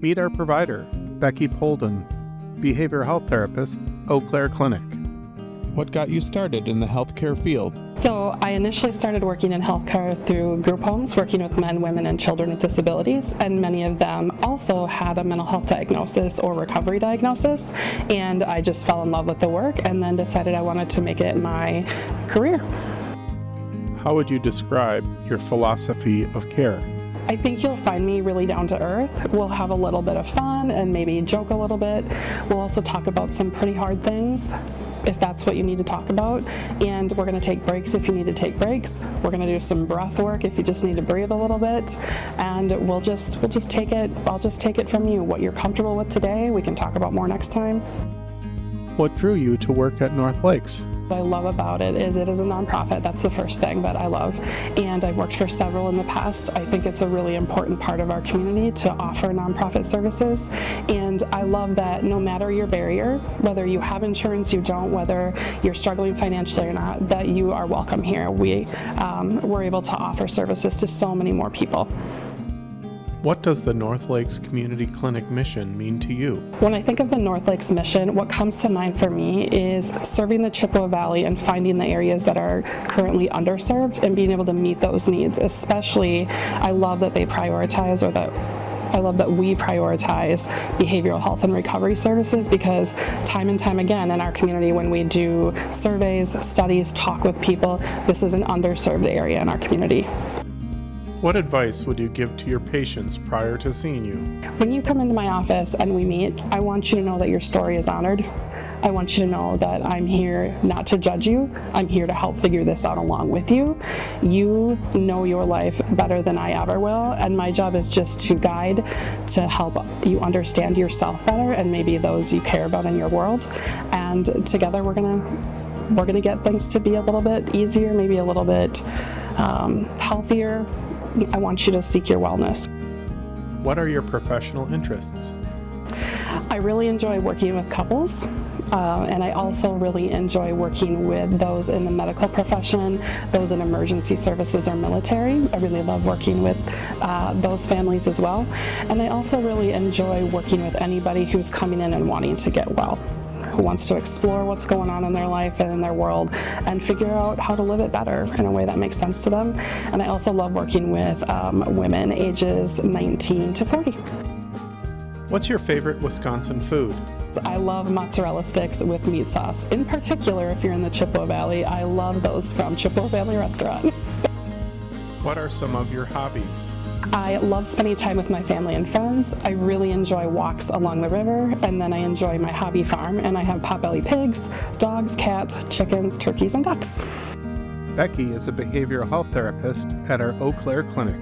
Meet our provider, Becky Polden, behavioral health therapist, Eau Claire Clinic. What got you started in the healthcare field? So I initially started working in healthcare through group homes, working with men, women, and children with disabilities, and many of them also had a mental health diagnosis or recovery diagnosis, and I just fell in love with the work and then decided I wanted to make it my career. How would you describe your philosophy of care? I think you'll find me really down to earth. We'll have a little bit of fun and maybe joke a little bit. We'll also talk about some pretty hard things, if that's what you need to talk about. And we're going to take breaks if you need to take breaks. We're going to do some breath work if you just need to breathe a little bit. And we'll just take it. I'll just take it from you. What you're comfortable with today, we can talk about more next time. What drew you to work at North Lakes? What I love about it is a nonprofit. That's the first thing that I love. And I've worked for several in the past. I think it's a really important part of our community to offer nonprofit services. And I love that no matter your barrier, whether you have insurance, you don't, whether you're struggling financially or not, that you are welcome here. We're able to offer services to so many more people. What does the North Lakes Community Clinic mission mean to you? When I think of the North Lakes mission, what comes to mind for me is serving the Chippewa Valley and finding the areas that are currently underserved and being able to meet those needs. Especially, I love that they prioritize, I love that we prioritize behavioral health and recovery services, because time and time again in our community, when we do surveys, studies, talk with people, this is an underserved area in our community. What advice would you give to your patients prior to seeing you? When you come into my office and we meet, I want you to know that your story is honored. I want you to know that I'm here not to judge you. I'm here to help figure this out along with you. You know your life better than I ever will, and my job is just to guide, to help you understand yourself better and maybe those you care about in your world. And together we're gonna get things to be a little bit easier, maybe a little bit healthier. I want you to seek your wellness. What are your professional interests? I really enjoy working with couples, and I also really enjoy working with those in the medical profession, those in emergency services or military. I really love working with those families as well. And I also really enjoy working with anybody who's coming in and wanting to get well, who wants to explore what's going on in their life and in their world and figure out how to live it better in a way that makes sense to them. And I also love working with women ages 19 to 40. What's your favorite Wisconsin food? I love mozzarella sticks with meat sauce. In particular, if you're in the Chippewa Valley, I love those from Chippewa Family Restaurant. What are some of your hobbies? I love spending time with my family and friends. I really enjoy walks along the river, and then I enjoy my hobby farm, and I have potbelly pigs, dogs, cats, chickens, turkeys, and ducks. Becky is a behavioral health therapist at our Eau Claire Clinic.